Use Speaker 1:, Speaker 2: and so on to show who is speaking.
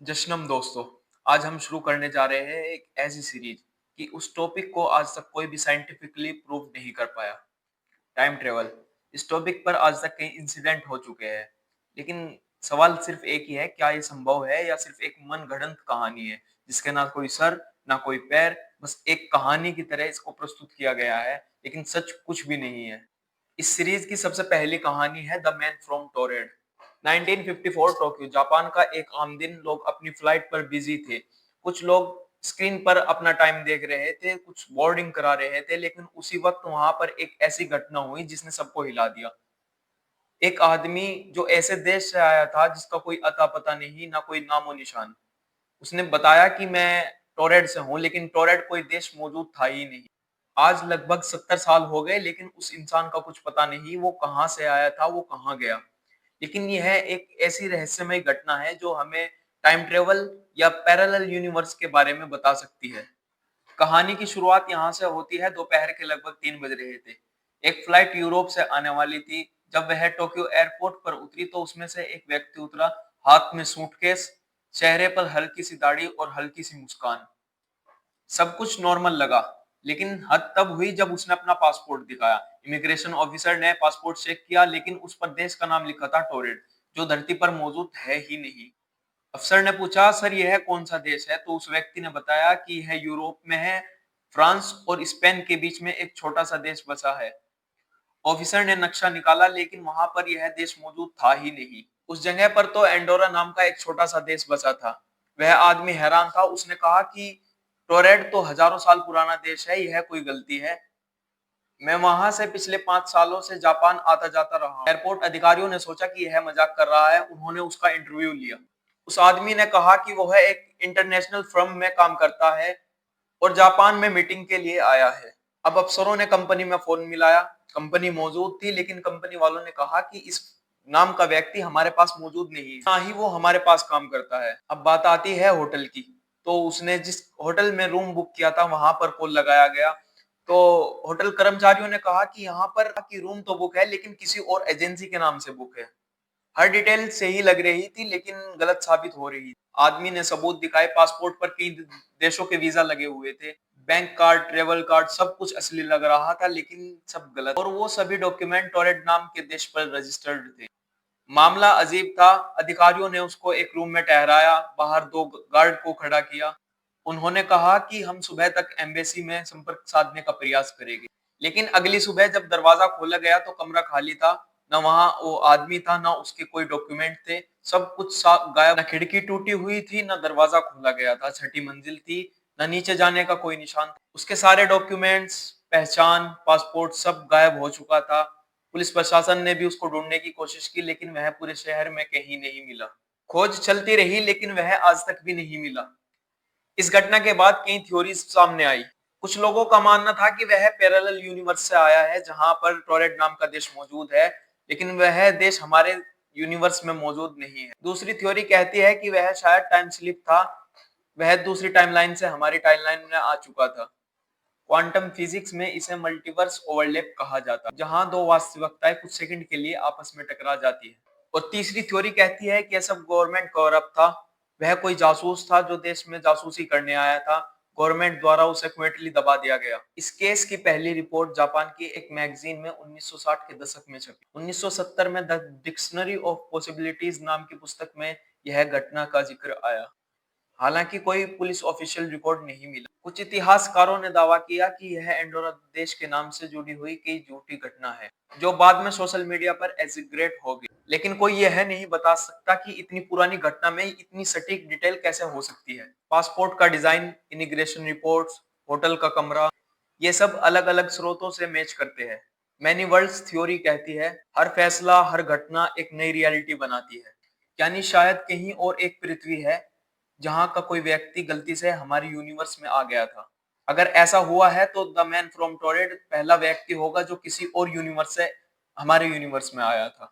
Speaker 1: जश्नम दोस्तों, आज हम शुरू करने जा रहे हैं एक ऐसी सीरीज कि उस टॉपिक को आज तक कोई भी साइंटिफिकली प्रूव नहीं कर पाया। Time travel. इस टॉपिक पर आज तक कई इंसिडेंट हो चुके हैं, लेकिन सवाल सिर्फ एक ही है, क्या ये संभव है या सिर्फ एक मनगढ़ंत कहानी है जिसके ना कोई सर ना कोई पैर, बस एक कहानी की तरह इसको प्रस्तुत किया गया है, लेकिन सच कुछ भी नहीं है। इस सीरीज की सबसे पहली कहानी है the man from Taured. 1954 Tokyo Japan का एक आम दिन। लोग अपनी फ्लाइट पर बिजी थे। कुछ लोग स्क्रीन पर अपना टाइम देख रहे थे, कुछ बोर्डिंग करा रहे थे, लेकिन उसी वक्त वहां पर एक ऐसी घटना हुई जिसने सबको हिला दिया। एक आदमी जो ऐसे देश से आया था जिसका कोई अता पता नहीं, ना कोई नामो निशान। उसने बताया कि मैं टोरेड से हूँ, लेकिन टोरेड कोई देश मौजूद था ही नहीं। आज लगभग 70 साल हो गए, लेकिन उस इंसान का कुछ पता नहीं, वो कहाँ से आया था, वो कहाँ गया। लेकिन यह एक ऐसी रहस्यमय घटना है जो हमें टाइम ट्रेवल या पैरेलल यूनिवर्स के बारे में बता सकती है। कहानी की शुरुआत यहाँ से होती है। दोपहर के लगभग 3 बज रहे थे। एक फ्लाइट यूरोप से आने वाली थी। जब वह टोक्यो एयरपोर्ट पर उतरी तो उसमें से एक व्यक्ति उतरा, हाथ में सूटकेस, चेहरे पर हल्की सी दाढ़ी और हल्की सी मुस्कान। सब कुछ नॉर्मल लगा, लेकिन हद तब हुई जब उसने अपना पासपोर्ट दिखाया। इमिग्रेशन ऑफिसर ने पासपोर्ट चेक किया, लेकिन उस पर देश का नाम लिखा था टोरेड, जो धरती पर मौजूद है ही नहीं। अफसर ने पूछा, सर यह कौन सा देश है? तो उस व्यक्ति ने बताया कि यह यूरोप में है। फ्रांस और स्पेन के बीच में एक छोटा सा देश बसा है। ऑफिसर ने नक्शा निकाला, लेकिन वहां पर यह देश मौजूद था ही नहीं। उस जगह पर तो एंडोरा नाम का एक छोटा सा देश बसा था। वह आदमी हैरान था। उसने कहा कि टोरेड तो हजारों साल पुराना देश है, यह कोई गलती है। मैं वहां से पिछले 5 सालों से जापान आता जाता रहा हूं। एयरपोर्ट अधिकारियों ने सोचा कि यह मजाक कर रहा है। उन्होंने उसका इंटरव्यू लिया। उस आदमी ने कहा कि वह एक इंटरनेशनल फर्म में काम करता है और जापान में मीटिंग के लिए आया है। अब अफसरों ने कंपनी में फोन मिलाया। कंपनी मौजूद थी, लेकिन कंपनी वालों ने कहा कि इस नाम का व्यक्ति हमारे पास मौजूद नहीं है, ना ही वो हमारे पास काम करता है। अब बात आती है होटल की। तो उसने जिस होटल में रूम बुक किया था वहां पर कॉल लगाया गया। तो होटल कर्मचारियों ने कहा कि यहाँ पर की रूम तो बुक है, लेकिन किसी और एजेंसी के नाम से बुक है। हर डिटेल सही लग रही थी, लेकिन गलत साबित हो रही थी। आदमी ने सबूत दिखाए। पासपोर्ट पर कई देशों के वीजा लगे हुए थे। बैंक कार्ड, ट्रेवल कार्ड, सब कुछ असली लग रहा था, लेकिन सब गलत। और वो सभी डॉक्यूमेंट टोरेड नाम के देश पर रजिस्टर्ड थे। मामला अजीब था। अधिकारियों ने उसको एक रूम में ठहराया, बाहर 2 गार्ड को खड़ा किया। उन्होंने कहा कि हम सुबह तक एम्बेसी में संपर्क साधने का प्रयास करेंगे। लेकिन अगली सुबह जब दरवाजा खोला गया तो कमरा खाली था। न वहां वो आदमी था, न उसके कोई डॉक्यूमेंट थे। सब कुछ गायब। न खिड़की टूटी हुई थी, न दरवाजा खोला गया था। छठी मंजिल थी, न नीचे जाने का कोई निशान था। उसके सारे डॉक्यूमेंट्स, पहचान, पासपोर्ट सब गायब हो चुका था। पुलिस प्रशासन ने भी उसको ढूंढने की कोशिश की, लेकिन वह पूरे शहर में कहीं नहीं मिला। खोज चलती रही, लेकिन वह आज तक भी नहीं मिला। इस घटना के बाद कई थ्योरीज सामने आई। कुछ लोगों का मानना था कि वह पैरेलल यूनिवर्स से आया है, जहां पर टोरेड नाम का देश मौजूद है, लेकिन वह देश हमारे यूनिवर्स में मौजूद नहीं है। दूसरी थ्योरी कहती है कि वह शायद टाइम स्लिप था। वह दूसरी टाइमलाइन से हमारी टाइमलाइन में आ चुका था। क्वांटम फिजिक्स में इसे मल्टीवर्स ओवरलैप कहा जाता है, जहां दो वास्तविकताएं कुछ सेकंड के लिए आपस में टकरा जाती है। और तीसरी थ्योरी कहती है कि यह सब गवर्नमेंट कवर अप था। वह कोई जासूस था जो देश में जासूसी करने आया था। गवर्नमेंट द्वारा उसे क्विटली दबा दिया गया। इस केस की पहली रिपोर्ट जापान की एक मैगजीन में 1960 के दशक में छपी। 1970 में द डिक्शनरी ऑफ पॉसिबिलिटीज नाम की पुस्तक में यह घटना का जिक्र आया। हालांकि कोई पुलिस ऑफिशियल रिकॉर्ड नहीं मिला। कुछ इतिहासकारों ने दावा किया कि यह एंडोरा देश के नाम से जुड़ी हुई कई झूठी घटना है, जो बाद में सोशल मीडिया पर एग्जीग्रेट हो गई। लेकिन कोई यह नहीं बता सकता कि इतनी पुरानी घटना में इतनी सटीक डिटेल कैसे हो सकती है। पासपोर्ट का डिजाइन, इमिग्रेशन रिपोर्ट्स, होटल का कमरा, ये सब अलग अलग स्रोतों से मैच करते हैं। मैनी वर्ल्ड्स थ्योरी कहती है हर फैसला, हर घटना एक नई रियलिटी बनाती है। यानी शायद कहीं और एक पृथ्वी है जहां का कोई व्यक्ति गलती से हमारे यूनिवर्स में आ गया था। अगर ऐसा हुआ है तो द मैन फ्रॉम टोरेड पहला व्यक्ति होगा जो किसी और यूनिवर्स से हमारे यूनिवर्स में आया था।